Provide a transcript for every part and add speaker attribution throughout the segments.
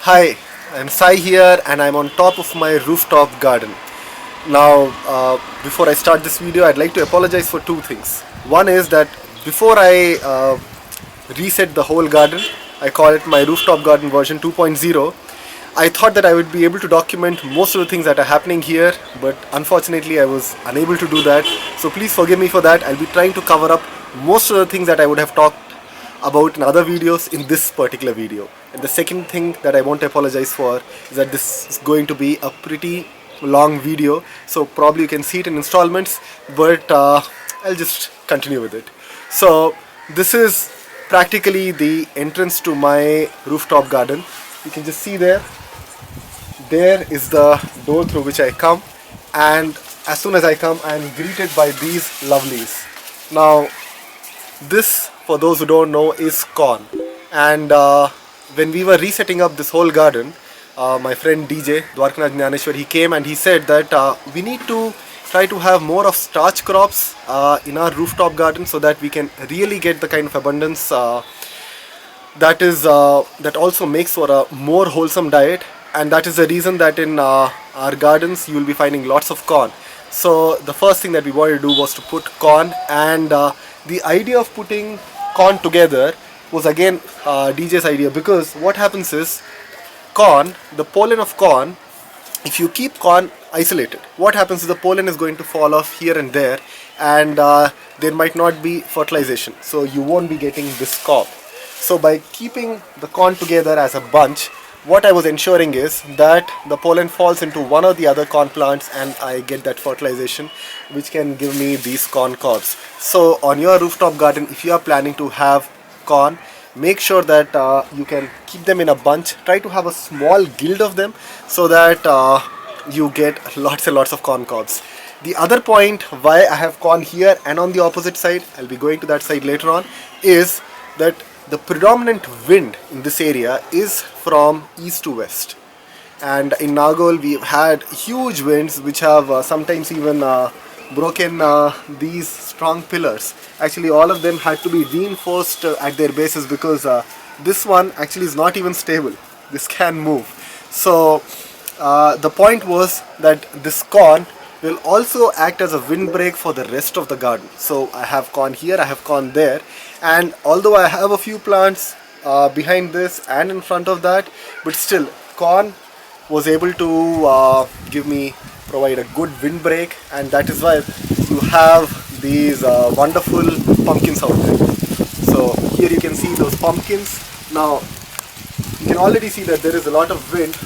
Speaker 1: Hi, I'm Sai here and I'm on top of my rooftop garden. Now, before I start this video, I'd like to apologize for two things. One is that before I reset the whole garden, I call it my rooftop garden version 2.0, I thought that I would be able to document most of the things that are happening here, but unfortunately I was unable to do that. So please forgive me for that. I'll be trying to cover up most of the things that I would have talked about in other videos in this particular video. And the second thing that I want to apologize for is that this is going to be a pretty long video, so probably you can see it in installments, but I'll just continue with it. So this is practically the entrance to my rooftop garden. You can just see there is the door through which I come, and as soon as I come I am greeted by these lovelies. Now this, for those who don't know, is corn, and when we were resetting up this whole garden, my friend DJ Dwarkanath Jnaneshwar, he came and he said that we need to try to have more of starch crops in our rooftop garden so that we can really get the kind of abundance that also makes for a more wholesome diet. And that is the reason that in our gardens you will be finding lots of corn. So the first thing that we wanted to do was to put corn, and the idea of putting corn together was again DJ's idea, because what happens is corn, the pollen of corn, if you keep corn isolated, what happens is the pollen is going to fall off here and there, and there might not be fertilization, so you won't be getting this cob. So by keeping the corn together as a bunch, what I was ensuring is that the pollen falls into one or the other corn plants and I get that fertilization, which can give me these corn cobs. So on your rooftop garden, if you are planning to have corn, make sure that you can keep them in a bunch. Try to have a small guild of them so that you get lots and lots of corn cobs. The other point why I have corn here and on the opposite side, I'll be going to that side later on, is that the predominant wind in this area is from east to west, and in Nagoal we've had huge winds which have sometimes even broken these strong pillars. Actually all of them had to be reinforced at their bases, because this one actually is not even stable. This can move. So the point was that this corn will also act as a windbreak for the rest of the garden. So I have corn here, I have corn there, and although I have a few plants behind this and in front of that, but still corn was able to provide a good windbreak, and that is why you have these wonderful pumpkins out there. So here you can see those pumpkins. Now you can already see that there is a lot of wind,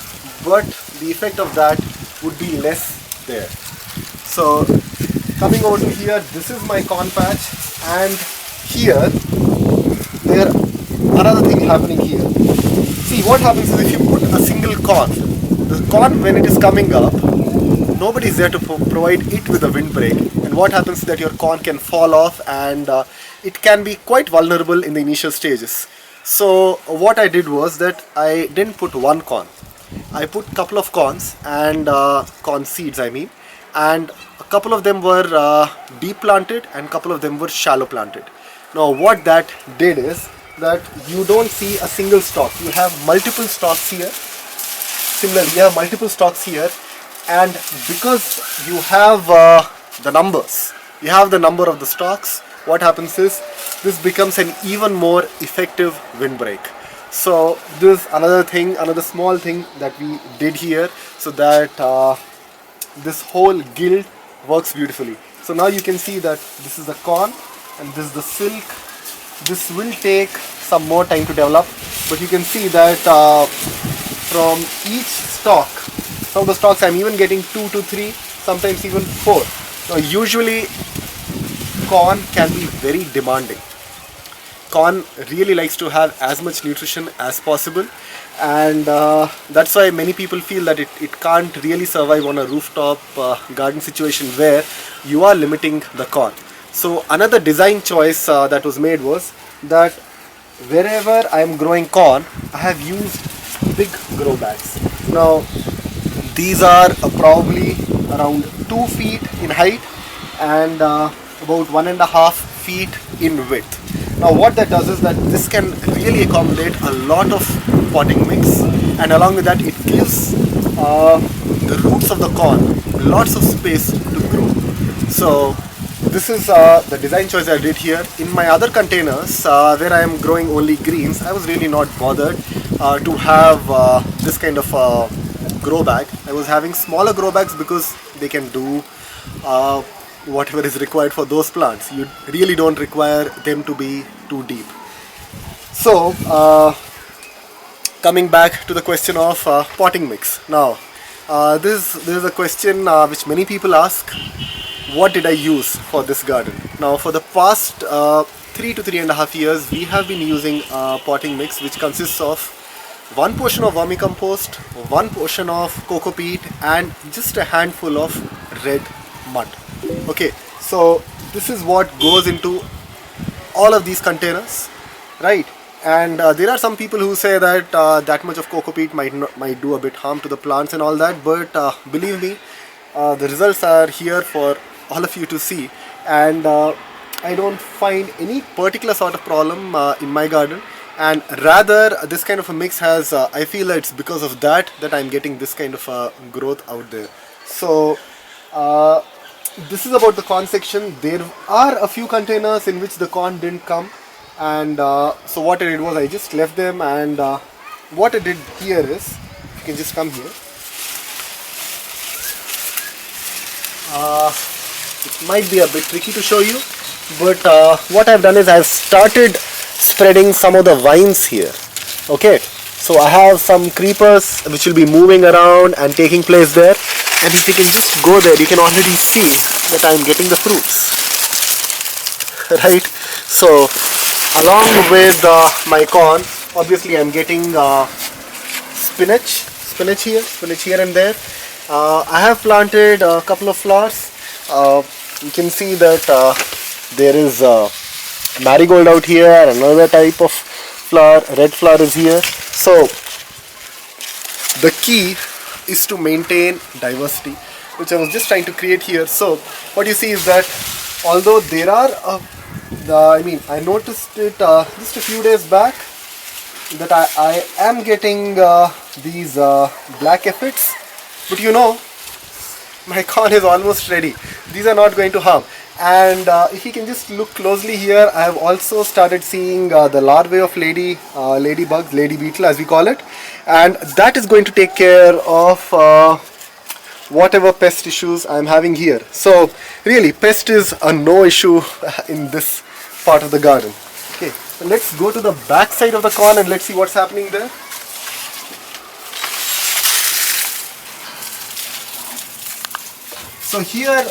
Speaker 1: but the effect of that would be less there. So coming over to here, this is my corn patch, and here there another thing happening here. See, what happens is if you put a single corn, the corn when it is coming up, nobody is there to provide it with a windbreak, and what happens is that your corn can fall off, and it can be quite vulnerable in the initial stages. So what I did was that I didn't put one corn. I put a couple of corns, and corn seeds I mean, and a couple of them were deep planted and a couple of them were shallow planted. Now what that did is that you don't see a single stalk. You have multiple stalks here. Similarly, you have multiple stalks here, and because you have the numbers, you have the number of the stalks, what happens is this becomes an even more effective windbreak. So this is another thing, another small thing that we did here, so that this whole guild works beautifully. So now you can see that this is the corn and this is the silk. This will take some more time to develop, but you can see that from each stalk, some of the stalks I'm even getting 2 to 3, sometimes even 4. Now usually corn can be very demanding. Corn really likes to have as much nutrition as possible, and that's why many people feel that it can't really survive on a rooftop garden situation where you are limiting the corn. So another design choice that was made was that wherever I am growing corn, I have used big grow bags. Now these are probably around 2 feet in height and about 1.5 feet in width. Now what that does is that this can really accommodate a lot of potting mix, and along with that it gives the roots of the corn lots of space to grow. So this is the design choice I did here. In my other containers where I am growing only greens, I was really not bothered to have this kind of grow bag. I was having smaller grow bags because they can do whatever is required for those plants. You really don't require them to be too deep. So coming back to the question of potting mix. Now this is a question which many people ask. What did I use for this garden? Now for the past 3 to 3.5 years we have been using potting mix which consists of 1 portion of vermicompost, 1 portion of coco peat and just a handful of red mud. Okay, so this is what goes into all of these containers, right? And there are some people who say that that much of coco peat might do a bit harm to the plants and all that, but believe me, the results are here for all of you to see, and I don't find any particular sort of problem in my garden, and rather this kind of a mix has I feel it's because of that I'm getting this kind of growth out there. So this is about the corn section. There are a few containers in which the corn didn't come, and so what I did was I just left them, and what I did here is, you can just come here. It might be a bit tricky to show you, but what I've done is I've started spreading some of the vines here. Okay, so I have some creepers which will be moving around and taking place there, and if you can just go there, you can already see that I'm getting the fruits, right? So along with my corn, obviously I'm getting spinach here and there. I have planted a couple of flowers. You can see that there is marigold out here, another type of flower, red flower is here. So the key is to maintain diversity, which I was just trying to create here. So what you see is that although there are I noticed it just a few days back that I am getting these black aphids, but you know, my corn is almost ready. These are not going to harm. And if you can just look closely here, I have also started seeing the larvae of ladybugs, lady beetle as we call it, and that is going to take care of whatever pest issues I'm having here. So really, pest is a no issue in this part of the garden. Okay, so let's go to the back side of the corn and let's see what's happening there. So here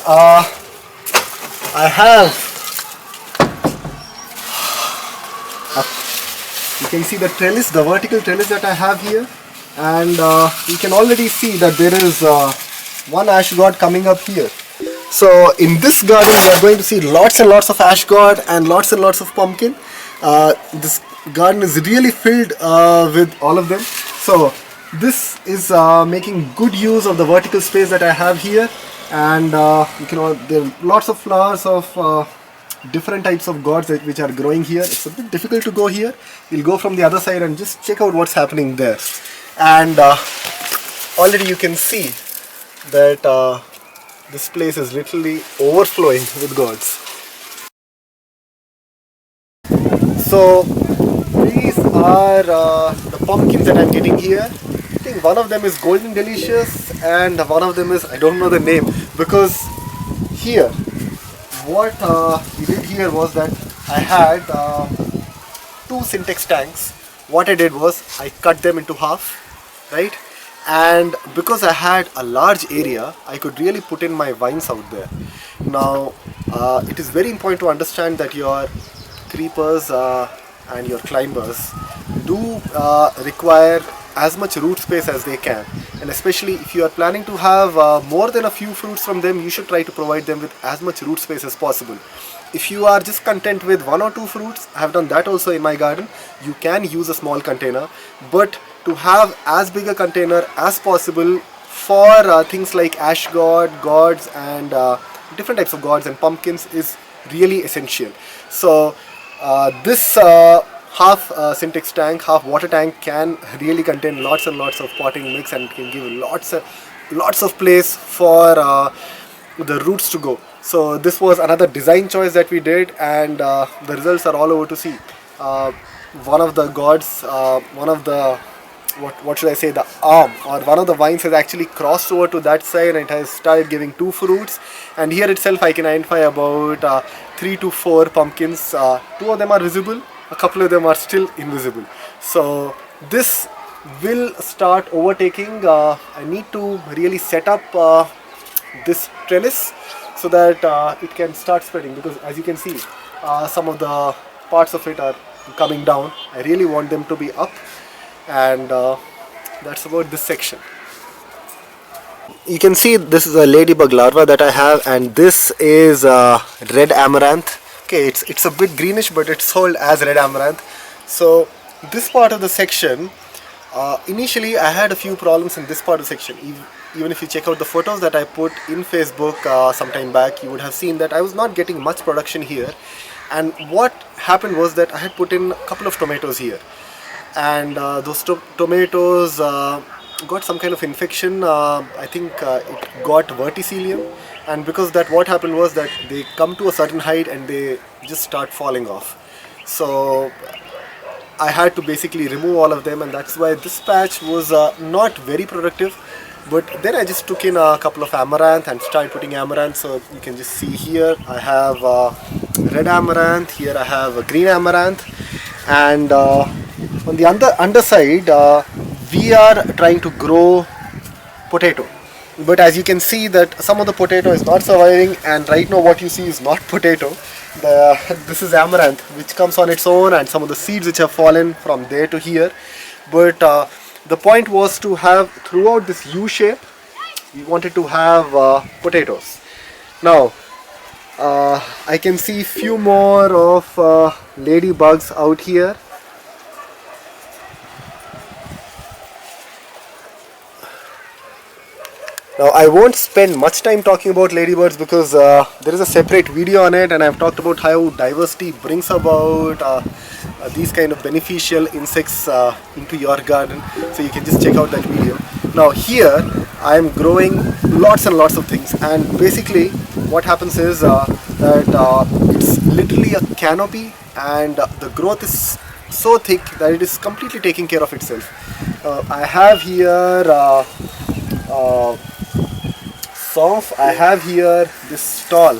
Speaker 1: I have, you can see the trellis, the vertical trellis that I have here, and you can already see that there is one ash gourd coming up here. So in this garden we are going to see lots and lots of ash gourd and lots of pumpkin. This garden is really filled with all of them. So this is making good use of the vertical space that I have here. And there are lots of flowers of different types of gourds which are growing here. It's a bit difficult to go here. We'll go from the other side and just check out what's happening there. And already you can see that this place is literally overflowing with gourds. So these are the pumpkins that I'm getting here. I think one of them is golden delicious and one of them is, I don't know the name, because here what we did here was that I had 2 syntax tanks. What I did was I cut them into half, right? And because I had a large area, I could really put in my vines out there. Now it is very important to understand that your creepers and your climbers do require as much root space as they can, and especially if you are planning to have more than a few fruits from them, you should try to provide them with as much root space as possible. If you are just content with 1 or 2 fruits, I have done that also in my garden, you can use a small container, but to have as big a container as possible for things like ash gourd, gourds and different types of gourds and pumpkins is really essential. So this half syntax tank, half water tank can really contain lots and lots of potting mix, and can give lots of place for the roots to go. So this was another design choice that we did, and the results are all over to see. One of the gourds, one of the what should I say, the arm or one of the vines has actually crossed over to that side, and it has started giving 2 fruits. And here itself I can identify about 3 to 4 pumpkins. 2 of them are visible, a couple of them are still invisible. So this will start overtaking. I need to really set up this trellis so that it can start spreading, because as you can see, some of the parts of it are coming down. I really want them to be up, and that's about this section. You can see this is a ladybug larva that I have, and this is red amaranth. Okay, it's a bit greenish, but it's sold as red amaranth. So this part of the section, initially I had a few problems in this part of the section. Even if you check out the photos that I put in Facebook some time back, you would have seen that I was not getting much production here. And what happened was that I had put in a couple of tomatoes here, and those tomatoes got some kind of infection. I think it got verticillium, and because of that, what happened was that they come to a certain height and they just start falling off. So I had to basically remove all of them, and that's why this patch was not very productive. But then I just took in a couple of amaranth and started putting amaranth. So you can just see here I have red amaranth, here I have a green amaranth, and on the underside we are trying to grow potato. But as you can see that some of the potato is not surviving, and right now what you see is not potato. This is amaranth which comes on its own, and some of the seeds which have fallen from there to here. But the point was to have throughout this U shape, we wanted to have potatoes. Now I can see few more of ladybugs out here. Now I won't spend much time talking about ladybirds, because there is a separate video on it, and I've talked about how diversity brings about these kind of beneficial insects into your garden. So you can just check out that video. Now here I am growing lots and lots of things, and basically what happens is that it's literally a canopy, and the growth is so thick that it is completely taking care of itself. I have here Soft. I have here this tall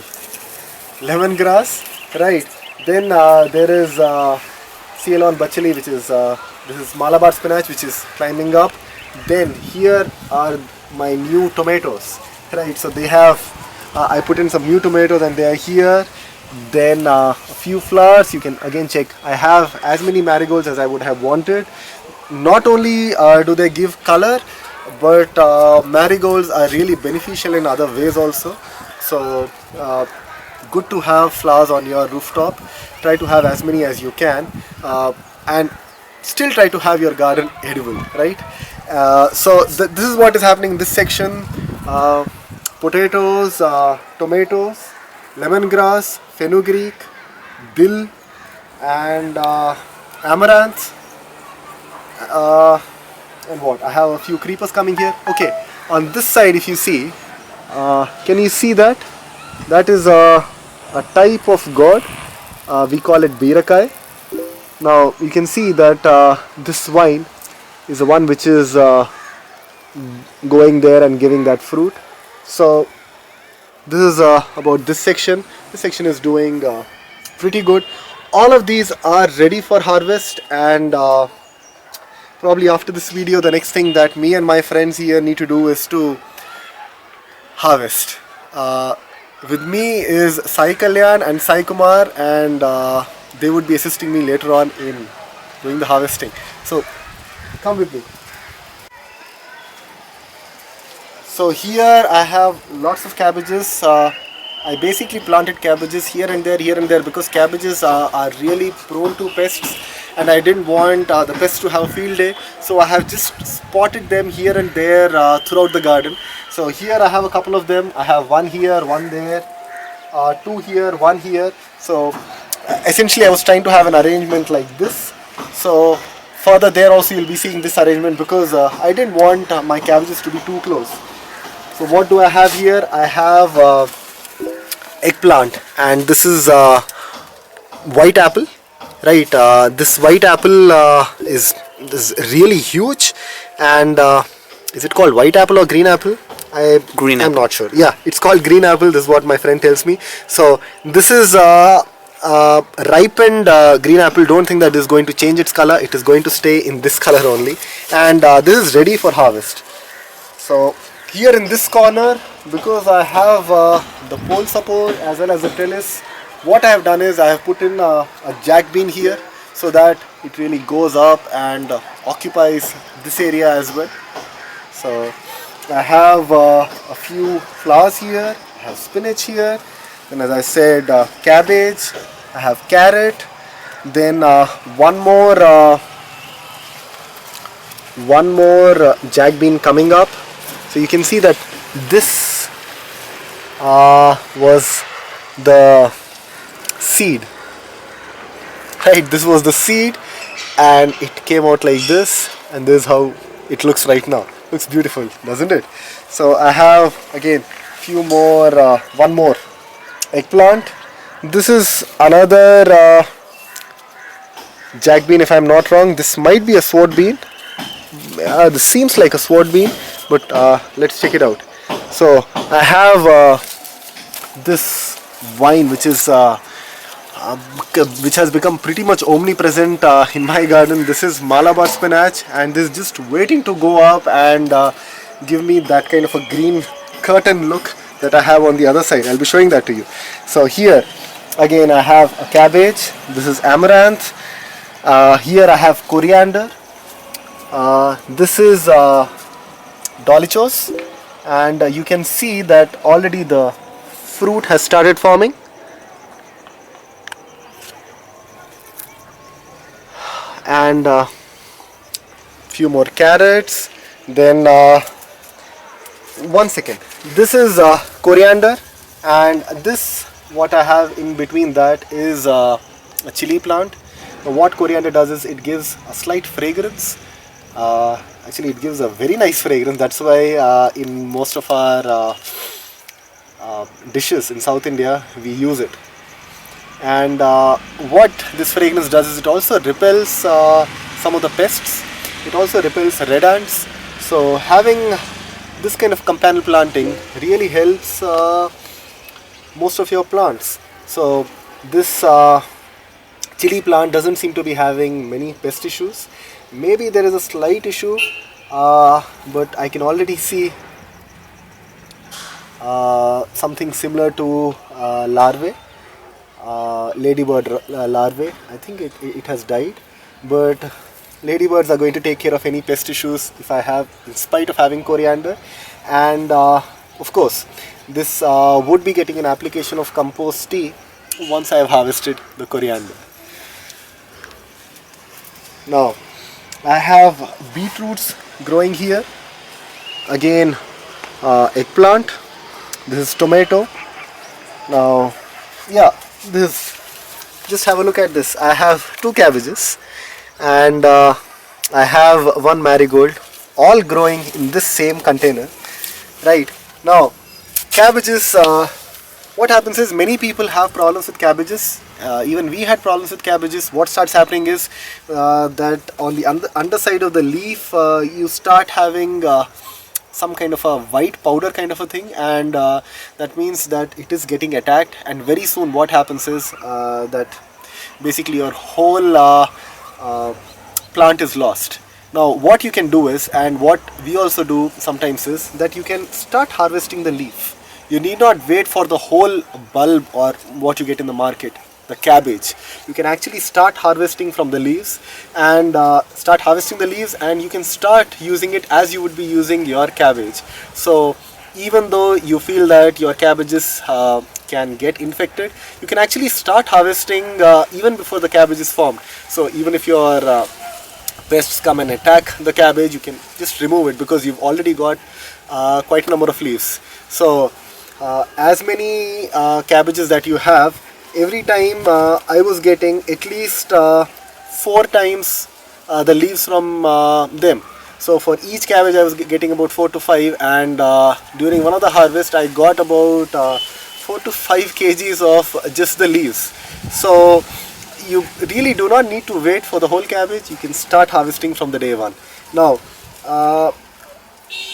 Speaker 1: lemongrass, right? Then there is Ceylon bacheli, which is this is Malabar spinach, which is climbing up. Then here are my new tomatoes, right? So they have I put in some new tomatoes, and they are here. Then a few flowers. You can again check. I have as many marigolds as I would have wanted. Not only do they give color, but marigolds are really beneficial in other ways also. So good to have flowers on your rooftop. Try to have as many as you can, and still try to have your garden edible, right? So this is what is happening in this section. Potatoes, tomatoes, lemongrass, fenugreek, dill, and amaranth. And what? I have a few creepers coming here. Okay, on this side, if you see, can you see that? That is a type of gourd. We call it BEERA. Now you can see that this vine is the one which is going there and giving that fruit. So this is about this section. This section is doing pretty good. All of these are ready for harvest, and probably after this video, the next thing that me and my friends here need to do is to harvest. With me is Sai Kalyan and Sai Kumar, and they would be assisting me later on in doing the harvesting. So come with me. So here I have lots of cabbages. I basically planted cabbages here and there because cabbages are really prone to pests, and I didn't want the pests to have a field day. So I have just spotted them here and there throughout the garden. So here I have a couple of them. I have one here, one there, two here, one here. So essentially I was trying to have an arrangement like this. So further there also you'll be seeing this arrangement, because I didn't want my cabbages to be too close. So what do I have here? I have eggplant, and this is white apple, right? This white apple is really huge, and is it called white apple or green apple? I'm not sure. Yeah, it's called green apple. This is what my friend tells me. So this is ripened green apple. Don't think that this is going to change its color. It is going to stay in this color only, and this is ready for harvest. So here in this corner, because I have the pole support as well as the trellis, what I have done is I have put in a jack bean here, so that it really goes up and occupies this area as well. So I have a few flowers here, I have spinach here, then as I said cabbage, I have carrot, then one more jack bean coming up. So you can see that this was the seed, right? This was the seed, and it came out like this, and this is how it looks right now. Looks beautiful, doesn't it? So I have again one more eggplant. This is another jack bean, if I'm not wrong. This might be a sword bean. This seems like a sword bean, but let's check it out. So I have this vine, which has become pretty much omnipresent in my garden. This is Malabar spinach, and this is just waiting to go up and give me that kind of a green curtain look that I have on the other side. I'll be showing that to you. So here again I have a cabbage. This is amaranth. Here I have coriander. This is dolichos, and you can see that already the fruit has started forming. And few more carrots. Then one second, this is coriander, and this, what I have in between that is a chili plant. Now, what coriander does is it gives a slight fragrance. Actually it gives a very nice fragrance. That's why in most of our dishes in South India we use it. And what this fragrance does is it also repels some of the pests. It also repels red ants. So having this kind of companion planting really helps most of your plants. So this chili plant doesn't seem to be having many pest issues. Maybe there is a slight issue, but I can already see something similar to larvae. Ladybird larvae. I think it has died, but ladybirds are going to take care of any pest issues if I have, in spite of having coriander. And of course this would be getting an application of compost tea once I have harvested the coriander. Now I have beetroots growing here. Again eggplant. This is tomato. Now yeah, this, just have a look at this. I have two cabbages, and I have one marigold, all growing in this same container. Right now, cabbages, what happens is many people have problems with cabbages. Even we had problems with cabbages. What starts happening is that on the underside of the leaf you start having some kind of a white powder kind of a thing, and that means that it is getting attacked, and very soon what happens is that basically your whole plant is lost. Now what you can do is, and what we also do sometimes, is that you can start harvesting the leaf. You need not wait for the whole bulb or what you get in the market, the cabbage. You can actually start harvesting from the leaves, and you can start using it as you would be using your cabbage. So even though you feel that your cabbages can get infected, you can actually start harvesting even before the cabbage is formed. So even if your pests come and attack the cabbage, you can just remove it because you've already got quite a number of leaves. So as many cabbages that you have, every time I was getting at least 4 times the leaves from them. So for each cabbage I was getting about 4 to 5, and during one of the harvest I got about 4 to 5 kgs of just the leaves. So you really do not need to wait for the whole cabbage. You can start harvesting from the day one. Now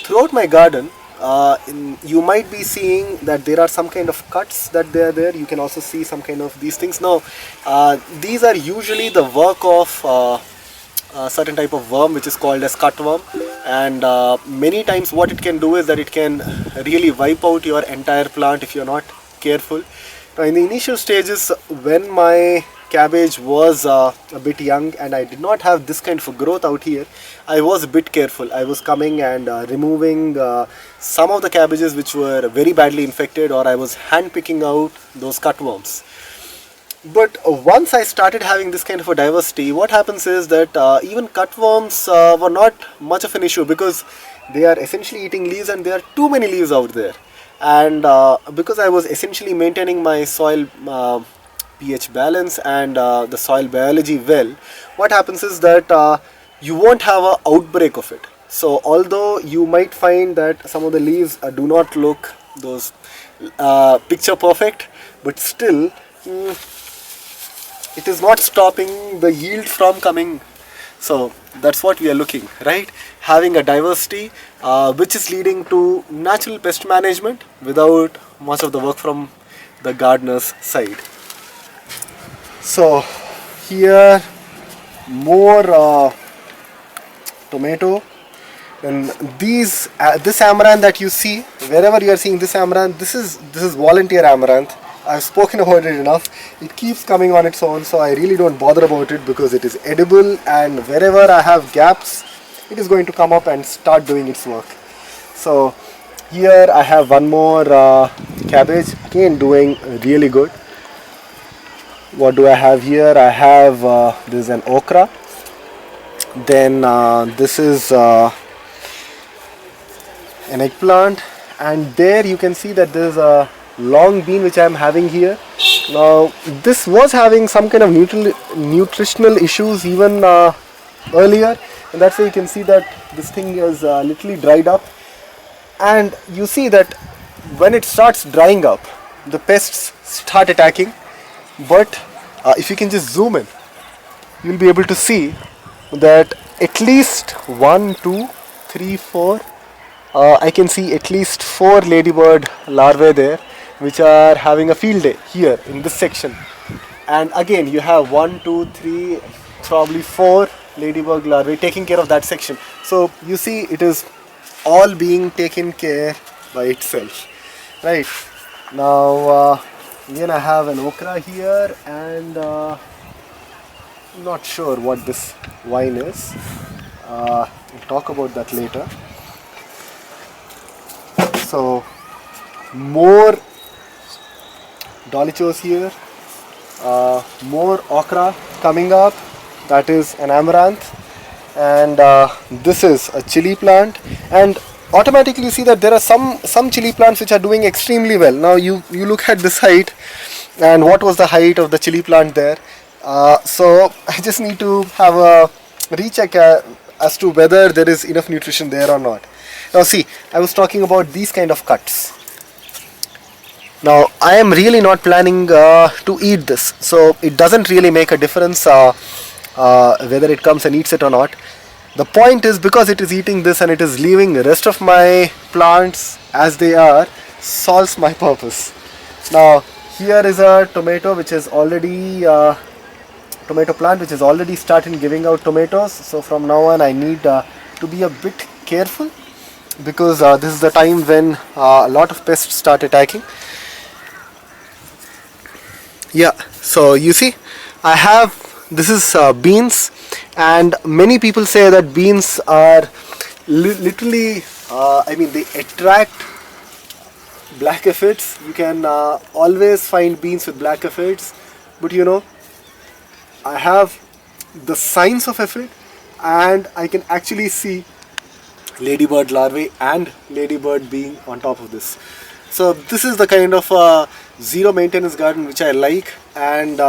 Speaker 1: throughout my garden, you might be seeing that there are some kind of cuts that they are there. You can also see some kind of these things. Now these are usually the work of a certain type of worm which is called as cutworm, and many times what it can do is that it can really wipe out your entire plant if you're not careful. Now in the initial stages, when my cabbage was a bit young and I did not have this kind of a growth out here, I was a bit careful. I was coming and removing some of the cabbages which were very badly infected, or I was hand picking out those cutworms. But once I started having this kind of a diversity, what happens is that even cutworms were not much of an issue, because they are essentially eating leaves and there are too many leaves out there. And because I was essentially maintaining my soil pH balance and the soil biology well, what happens is that you won't have an outbreak of it. So although you might find that some of the leaves do not look those picture perfect, but still it is not stopping the yield from coming. So that's what we are looking, right? Having a diversity which is leading to natural pest management without much of the work from the gardener's side. So here more tomato, and this amaranth that you see, wherever you are seeing this amaranth, this is volunteer amaranth. I've spoken about it enough. It keeps coming on its own, so I really don't bother about it because it is edible, and wherever I have gaps, it is going to come up and start doing its work. So here I have one more cabbage, again doing really good. What do I have here? I have this is an okra. Then this is an eggplant, and there you can see that there is a long bean which I am having here. Now this was having some kind of nutritional issues even earlier, and that's why you can see that this thing is literally dried up. And you see that when it starts drying up, the pests start attacking. But if you can just zoom in, you'll be able to see that at least 1, 2, 3, 4 I can see at least 4 ladybird larvae there, which are having a field day here in this section. And again you have 1, 2, 3, probably 4 ladybug larvae taking care of that section. So you see it is all being taken care by itself, right? Now again I have an okra here, and I'm not sure what this vine is. We'll talk about that later. So more dolichos here, more okra coming up, that is an amaranth, and this is a chili plant. And automatically you see that there are some chili plants which are doing extremely well. Now you look at this height, and what was the height of the chili plant there. So I just need to have a recheck as to whether there is enough nutrition there or not. Now see, I was talking about these kind of cuts. Now I am really not planning to eat this, so it doesn't really make a difference whether it comes and eats it or not. The point is, because it is eating this and it is leaving the rest of my plants as they are, solves my purpose. Now here is a tomato which is already tomato plant which is already starting giving out tomatoes. So from now on I need to be a bit careful, because this is the time when a lot of pests start attacking. Yeah, so you see I have, this is beans, and many people say that beans are literally I mean they attract black aphids. You can always find beans with black aphids, but you know, I have the signs of aphid, and I can actually see ladybird larvae and ladybird being on top of this. So this is the kind of zero maintenance garden which I like, and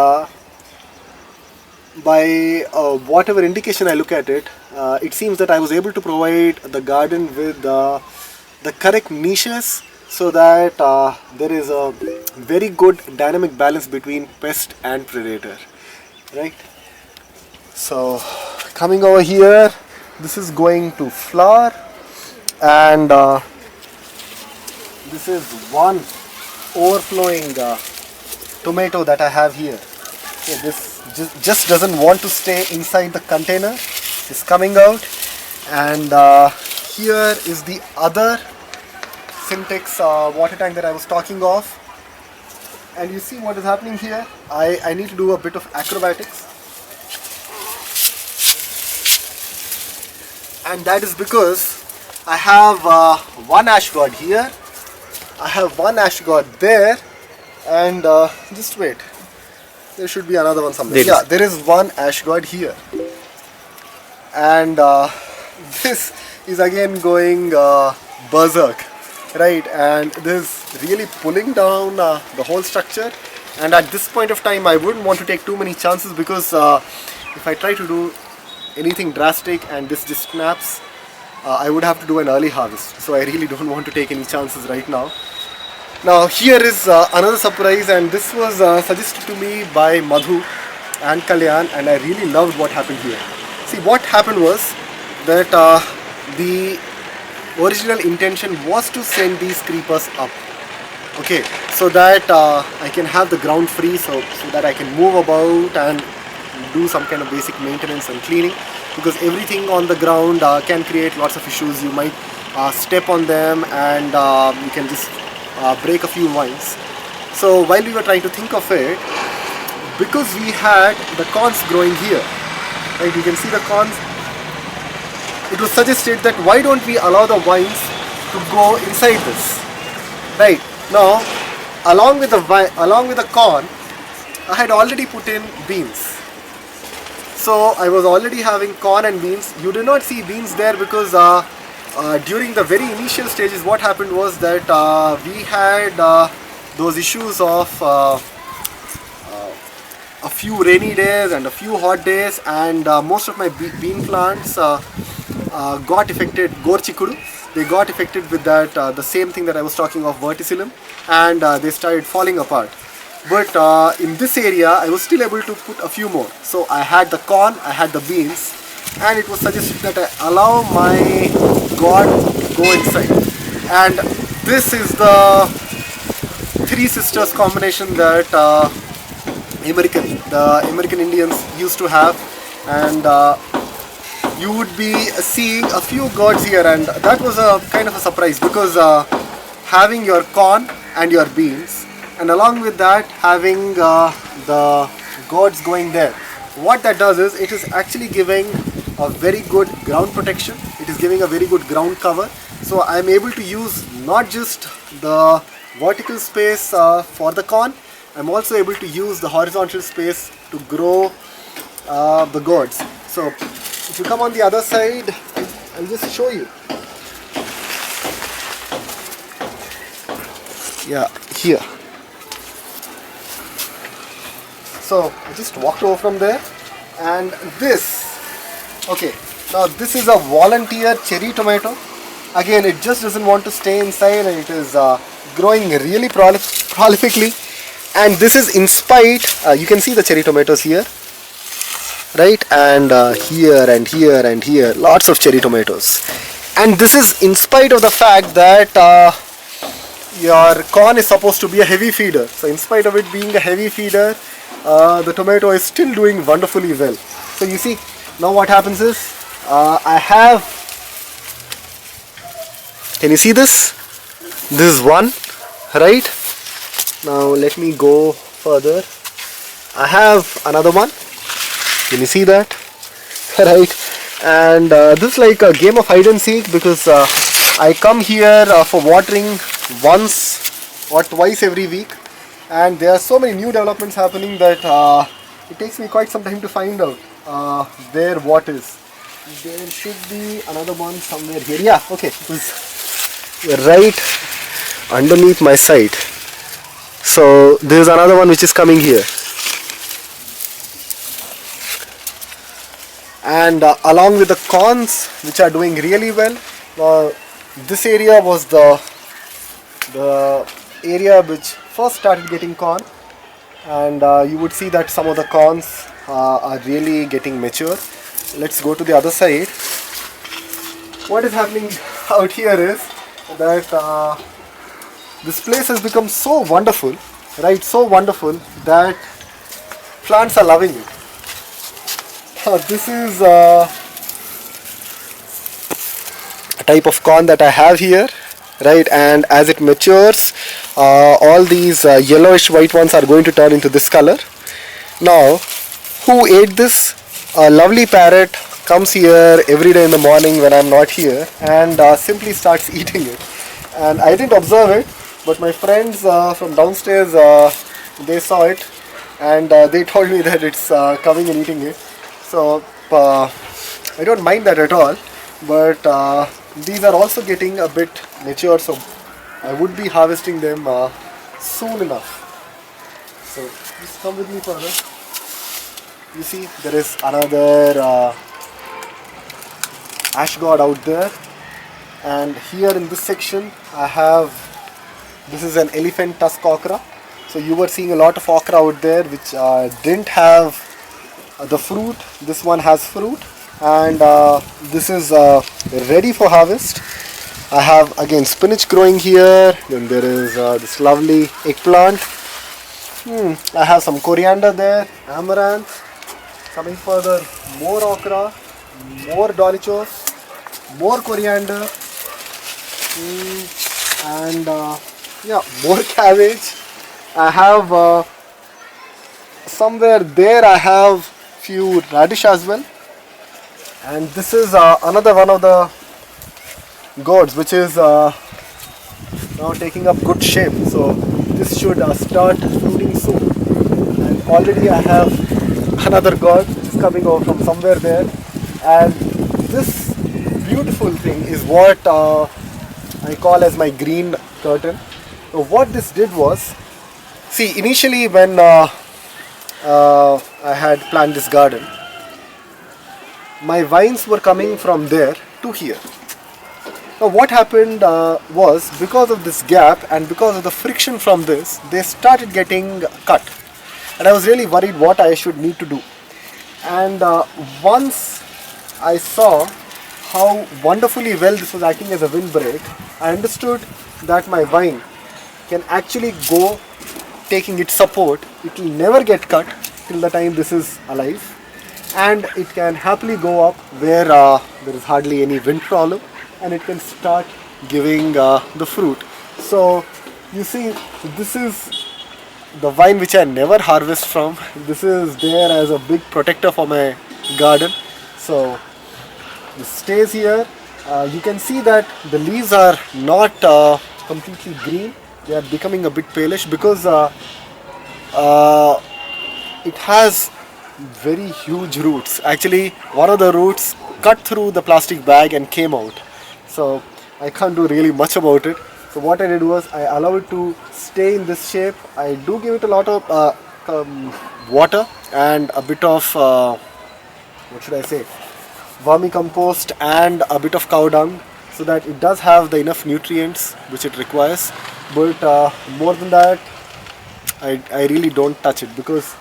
Speaker 1: by whatever indication I look at it, it seems that I was able to provide the garden with the correct niches, so that there is a very good dynamic balance between pest and predator, right? So coming over here, this is going to flower, and this is one overflowing tomato that I have here. So this just doesn't want to stay inside the container. It's coming out, and here is the other syntax water tank that I was talking of. And you see what is happening here. I need to do a bit of acrobatics, and that is because I have one ash gourd here, I have one ash gourd there, and just wait, there should be another one somewhere. Yeah, there is one ash gourd here, and this is again going berserk, right? And this is really pulling down the whole structure. And at this point of time, I wouldn't want to take too many chances, because if I try to do anything drastic and this just snaps, I would have to do an early harvest. So I really don't want to take any chances right now. Now here is another surprise, and this was suggested to me by Madhu and Kalyan, and I really loved what happened here. See, what happened was that the original intention was to send these creepers up, okay, so that I can have the ground free, so that I can move about and do some kind of basic maintenance and cleaning, because everything on the ground can create lots of issues. You might step on them, and you can just break a few vines. So while we were trying to think of it, because we had the corns growing here, right, you can see the corns, it was suggested that why don't we allow the vines to go inside this, right? Now along with the corn, I had already put in beans. So I was already having corn and beans. You did not see beans there because during the very initial stages, what happened was that we had those issues of a few rainy days and a few hot days, and most of my bean plants got affected. GORUCHIKKUDUT, they got affected with that the same thing that I was talking of, VERTICILLUM, and they started falling apart. But in this area, I was still able to put a few more. So I had the corn, I had the beans, and it was suggested that I allow my gourd to go inside. And this is the three sisters combination that the American Indians used to have, and you would be seeing a few gourds here, and that was a kind of a surprise, because having your corn and your beans, and along with that having the gourds going there, what that does is it is actually giving a very good ground protection. It is giving a very good ground cover. So I am able to use not just the vertical space for the corn, I am also able to use the horizontal space to grow the gourds. So if you come on the other side, I'll just show you. Yeah, here. So I just walked over from there, and this, okay, now this is a volunteer cherry tomato. Again, it just doesn't want to stay inside, and it is growing really prolifically. And this is in spite, you can see the cherry tomatoes here, right? And here and here and here, lots of cherry tomatoes. And this is in spite of the fact that your corn is supposed to be a heavy feeder. So in spite of it being a heavy feeder, the tomato is still doing wonderfully well. So you see, now what happens is, I have, can you see this? This is one, right? Now let me go further. I have another one. Can you see that? Right? And this is like a game of hide and seek, because I come here for watering once or twice every week, and there are so many new developments happening that it takes me quite some time to find out where what is. There should be another one somewhere here. Yeah, okay, it was right underneath my site. So there is another one which is coming here. and along with the corns which are doing really well. This area was the area which first started getting corn, and you would see that some of the corns are really getting mature. Let's go to the other side. What is happening out here is that this place has become so wonderful, right? So wonderful that plants are loving it. This is a type of corn that I have here, right? And as it matures, all these yellowish white ones are going to turn into this color. Now, who ate this? A lovely parrot comes here every day in the morning when I'm not here and simply starts eating it. And I didn't observe it, but my friends from downstairs, they saw it, and they told me that it's coming and eating it. So I don't mind that at all, but these are also getting a bit mature, so I would be harvesting them soon enough. So just come with me further. You see, there is another ash god out there, and here in this section I have, this is an elephant tusk okra. So you were seeing a lot of okra out there which didn't have the fruit. This one has fruit, and this is ready for harvest. I have again spinach growing here, then there is this lovely eggplant. I have some coriander there, amaranth. Coming further, more okra, more dolichos, more coriander, and yeah, more cabbage. I have somewhere there I have few radish as well, and this is another one of the gourds which is now taking up good shape. So this should start fruiting soon, and already I have another gourd which is coming over from somewhere there, and this beautiful thing is what I call as my green curtain. So what this did was, see, initially when I had planted this garden, my vines were coming from there to here. Now what happened was, because of this gap and because of the friction from this, they started getting cut, and I was really worried what I should need to do. And once I saw how wonderfully well this was acting as a windbreak, I understood that my vine can actually go taking its support. It will never get cut till the time this is alive, and it can happily go up where there is hardly any wind problem, and it can start giving the fruit. So you see, this is the vine which I never harvest from. This is there as a big protector for my garden. So this stays here. You can see that the leaves are not completely green. They are becoming a bit palish because it has very huge roots. Actually, one of the roots cut through the plastic bag and came out. So I can't do really much about it. So what I did was I allow it to stay in this shape. I do give it a lot of water and a bit of what should I say, vermicompost and a bit of cow dung, so that it does have the enough nutrients which it requires. But more than that, I really don't touch it because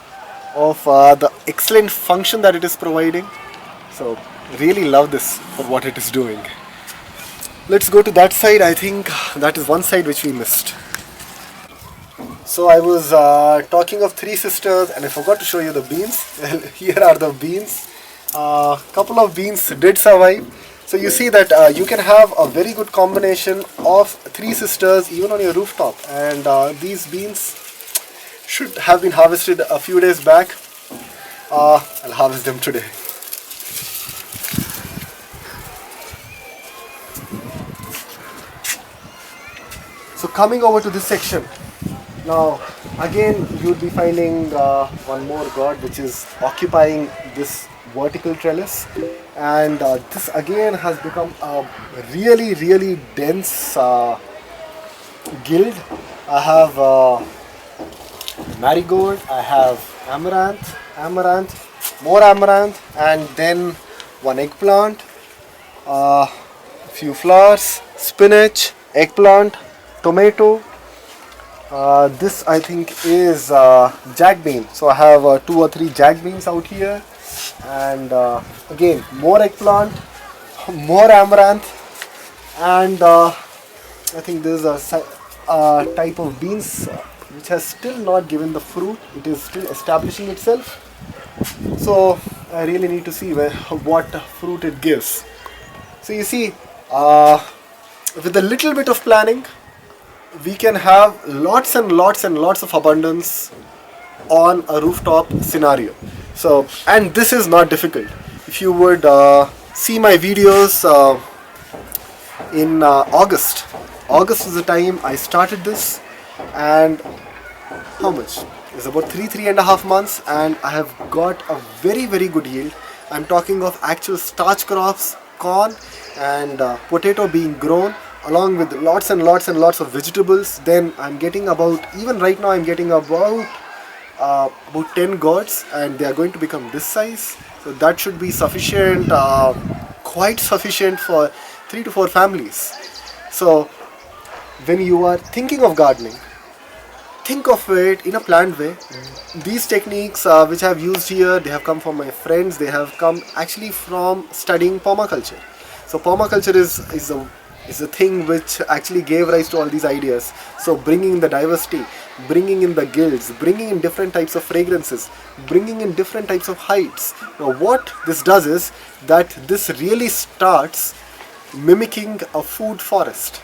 Speaker 1: of the excellent function that it is providing. So really love this for what it is doing. Let's go to that side. I think that is one side which we missed. So I was talking of three sisters and I forgot to show you the beans. Well, here are the beans. Couple of beans did survive. So you see that you can have a very good combination of three sisters even on your rooftop, and these beans should have been harvested a few days back. I'll harvest them today. So coming over to this section, now again you would be finding one more gourd which is occupying this vertical trellis, and this again has become a really dense guild. I have marigold, I have amaranth, more amaranth, and then one eggplant, a few flowers, spinach, eggplant, tomato. This I think is jack bean. So I have 2 or 3 jack beans out here, and again more eggplant, more amaranth, and I think this is a type of beans which has still not given the fruit. It is still establishing itself. So I really need to see what fruit it gives. So you see, with a little bit of planning, we can have lots and lots and lots of abundance on a rooftop scenario. So, and this is not difficult. If you would see my videos in August is the time I started this, and how much? It's about 3.5 months, and I have got a very good yield. I'm talking of actual starch crops, corn and potato being grown, along with lots and lots and lots of vegetables. Then I'm getting about, even right now I'm getting about 10 gourds, and they are going to become this size. So that should be sufficient, quite sufficient for 3 to 4 families. So when you are thinking of gardening, think of it in a planned way. These techniques which I have used here, they have come from my friends. They have come actually from studying permaculture. So permaculture is a thing which actually gave rise to all these ideas. So bringing in the diversity, bringing in the guilds, bringing in different types of fragrances, bringing in different types of heights. Now what this does is that this really starts mimicking a food forest,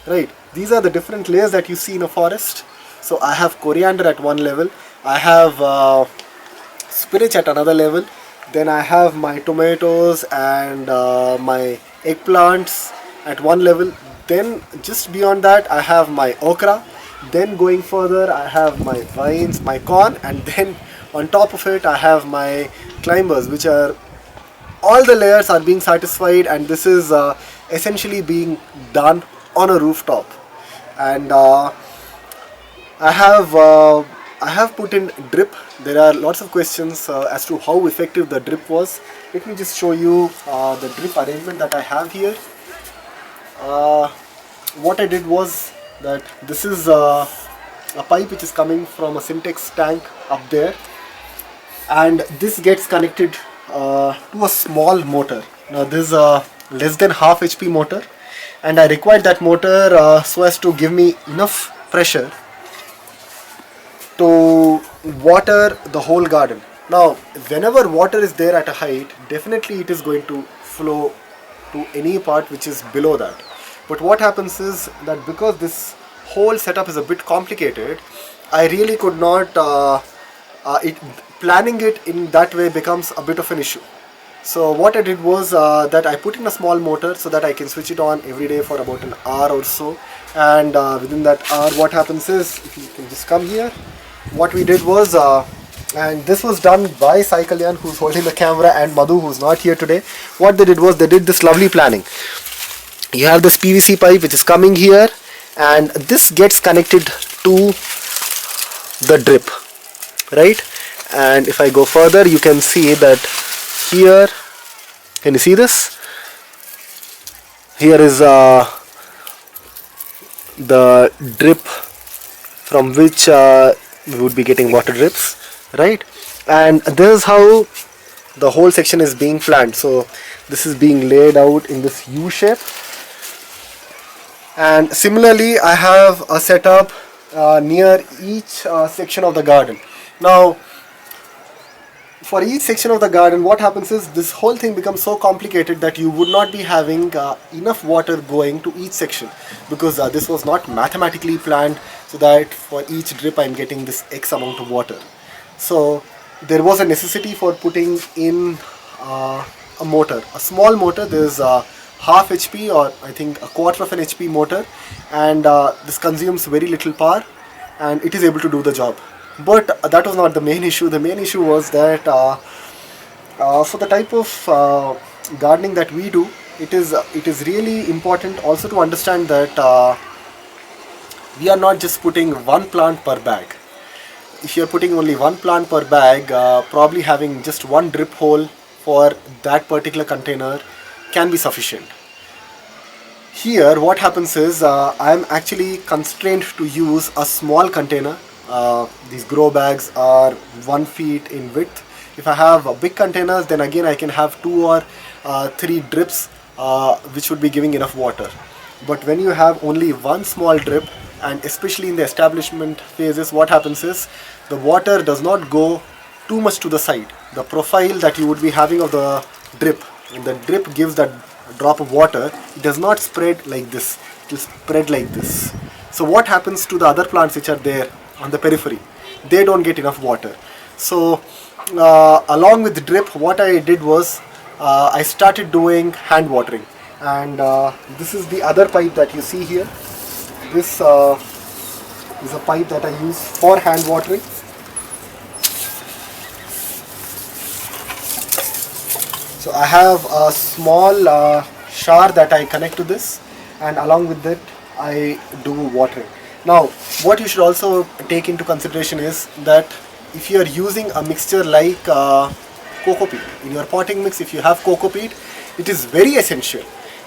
Speaker 1: right? These are the different layers that you see in a forest. So I have coriander at one level, I have spinach at another level, then I have my tomatoes and my eggplants at one level. Then just beyond that I have my okra. Then going further I have my vines, my corn, and then on top of it I have my climbers, which are all the layers are being satisfied, and this is essentially being done on a rooftop. And I have put in drip. There are lots of questions as to how effective the drip was. Let me just show you the drip arrangement that I have here. What I did was that this is a pipe which is coming from a Syntex tank up there, and this gets connected to a small motor. Now this is a less than half HP motor, and I required that motor so as to give me enough pressure to water the whole garden. Now whenever water is there at a height, definitely it is going to flow to any part which is below that. But what happens is that because this whole setup is a bit complicated, I really could not planning it in that way becomes a bit of an issue. So what I did was that I put in a small motor so that I can switch it on every day for about an hour or so. And within that hour, what happens is, if you can just come here, what we did was, and this was done by Sai Kalyan, who's holding the camera, and Madhu, who's not here today. What they did was they did this lovely planning. You have this PVC pipe which is coming here, and this gets connected to the drip, right? And if I go further, you can see that here, can you see this? Here is the drip from which we would be getting water drips, right? And this is how the whole section is being planned. So this is being laid out in this U shape. And similarly, I have a setup near each section of the garden. Now, for each section of the garden, what happens is this whole thing becomes so complicated that you would not be having enough water going to each section, because this was not mathematically planned so that for each drip I'm getting this X amount of water. So there was a necessity for putting in a motor, a small motor. There's half HP, or I think a quarter of an HP motor, and this consumes very little power and it is able to do the job. But that was not the main issue. The main issue was that for the type of gardening that we do, it is really important also to understand that we are not just putting one plant per bag. If you are putting only one plant per bag, probably having just one drip hole for that particular container can be sufficient. Here what happens is I am actually constrained to use a small container. These grow bags are 1 feet in width. If I have big containers, then again I can have 2 or 3 drips which would be giving enough water. But when you have only one small drip, and especially in the establishment phases, what happens is the water does not go too much to the side. The profile that you would be having of the drip, when the drip gives that drop of water, it does not spread like this, it will spread like this. So what happens to the other plants which are there on the periphery? They don't get enough water. So along with the drip, what I did was I started doing hand watering, and this is the other pipe that you see here. This is a pipe that I use for hand watering. So I have a small shower that I connect to this, and along with it I do watering. Now what you should also take into consideration is that if you are using a mixture like coco peat in your potting mix, if you have coco peat, it is very essential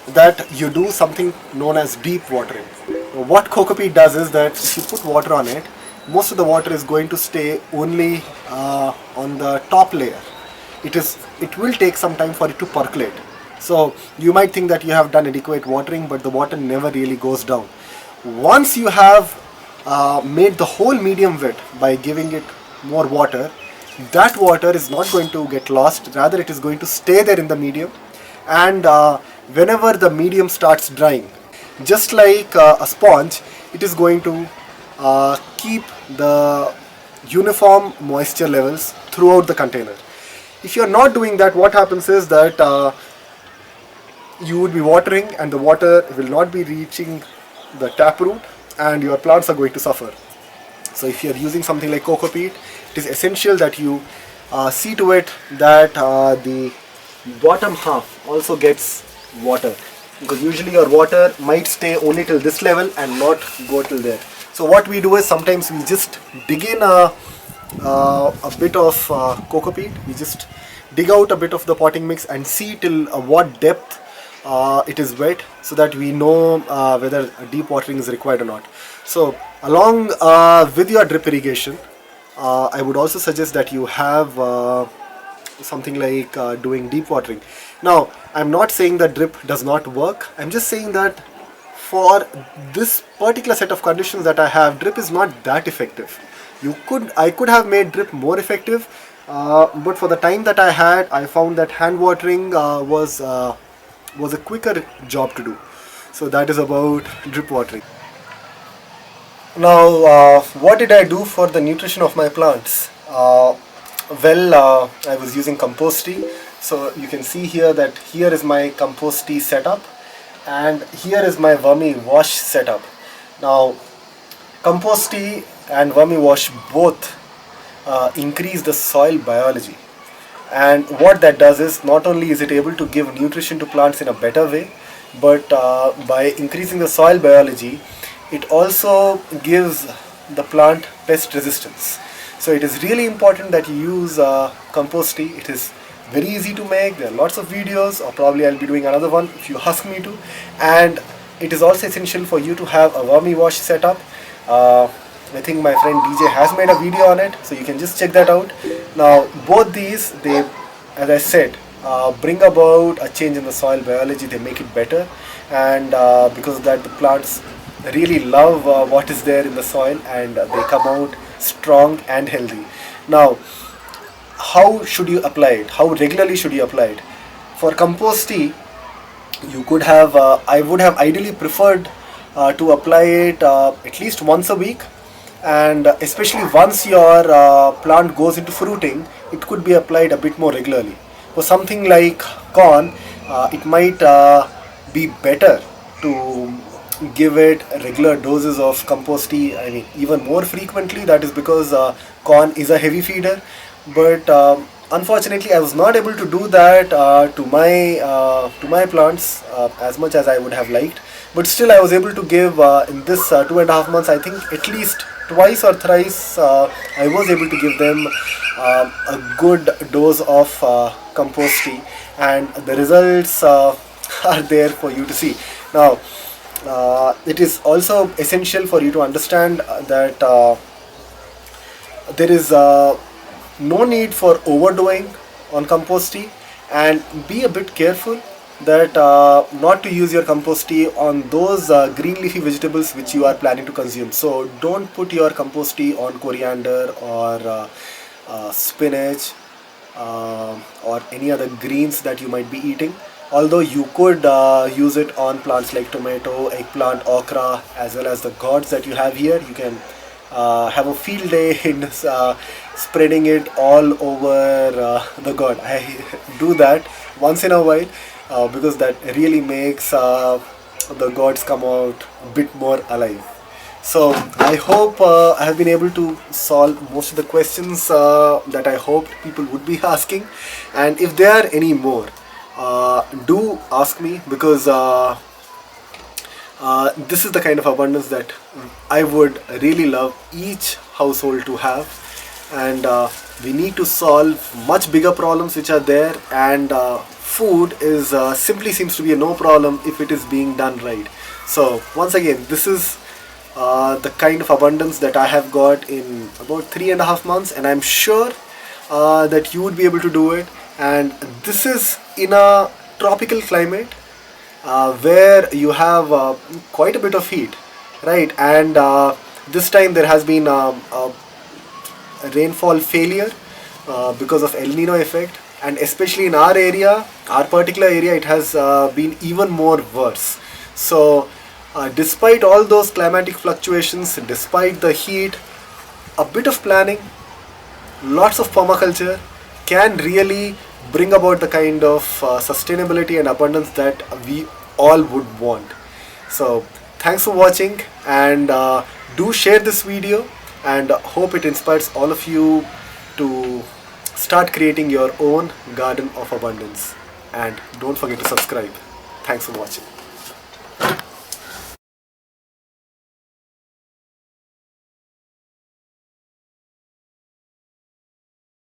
Speaker 1: that you do something known as deep watering. What coco peat does is that if you put water on it, most of the water is going to stay only on the top layer. It will take some time for it to percolate. So you might think that you have done adequate watering, but the water never really goes down. Once you have made the whole medium wet by giving it more water, that water is not going to get lost, rather it is going to stay there in the medium, and whenever the medium starts drying, just like a sponge, it is going to keep the uniform moisture levels throughout the container. If you are not doing that, what happens is that you would be watering and the water will not be reaching the taproot and your plants are going to suffer. So if you are using something like coco peat, it is essential that you see to it that the bottom half also gets water, because usually your water might stay only till this level and not go till there. So what we do is sometimes we just dig in a bit of coco peat, we just dig out a bit of the potting mix and see till what depth it is wet, so that we know whether deep watering is required or not. So along with your drip irrigation, I would also suggest that you have something like doing deep watering. Now I'm not saying that drip does not work, I'm just saying that for this particular set of conditions that I have, drip is not that effective. I could have made drip more effective, but for the time that I had, I found that hand watering was a quicker job to do. So that is about drip watering. Now what did I do for the nutrition of my plants? I was using compost tea. So you can see here that here is my compost tea setup and here is my vermi wash setup. Now compost tea and vermi wash both increase the soil biology, and what that does is not only is it able to give nutrition to plants in a better way, but by increasing the soil biology, it also gives the plant pest resistance. So it is really important that you use compost tea. It is very easy to make. There are lots of videos, or probably I'll be doing another one if you ask me to. And it is also essential for you to have a vermi wash setup. I think my friend DJ has made a video on it, so you can just check that out. Now both these, they, as I said, bring about a change in the soil biology. They make it better, and because of that the plants really love what is there in the soil, and they come out strong and healthy. Now how should you apply it? How regularly should you apply it? For compost tea, you could have I would have ideally preferred to apply it at least once a week, and especially once your plant goes into fruiting, it could be applied a bit more regularly. For something like corn, it might be better to give it regular doses of compost tea, I mean even more frequently. That is because corn is a heavy feeder, but unfortunately I was not able to do that to my plants as much as I would have liked. But still I was able to give in this 2.5 months, I think, at least twice or thrice I was able to give them a good dose of compost tea, and the results are there for you to see. Now, it is also essential for you to understand that there is no need for overdoing on compost tea, and be a bit careful that not to use your compost tea on those green leafy vegetables which you are planning to consume. So don't put your compost tea on coriander or spinach or any other greens that you might be eating, although you could use it on plants like tomato, eggplant, okra, as well as the gourds that you have here. You can have a field day in spreading it all over the gourd. I do that once in a while because that really makes the gourds come out a bit more alive. So I hope I have been able to solve most of the questions that I hoped people would be asking, and if there are any more, do ask me, because this is the kind of abundance that I would really love each household to have, and we need to solve much bigger problems which are there, and food is simply seems to be a no problem if it is being done right. So once again, this is the kind of abundance that I have got in about 3.5 months, and I'm sure that you would be able to do it. And this is in a tropical climate where you have quite a bit of heat, right? And this time there has been a rainfall failure because of El Nino effect, and especially in our area, our particular area, it has been even more worse. So despite all those climatic fluctuations, despite the heat, a bit of planning, lots of permaculture can really bring about the kind of sustainability and abundance that we all would want. So thanks for watching, and do share this video, and hope it inspires all of you to start creating your own garden of abundance. And don't forget to subscribe. Thanks for watching.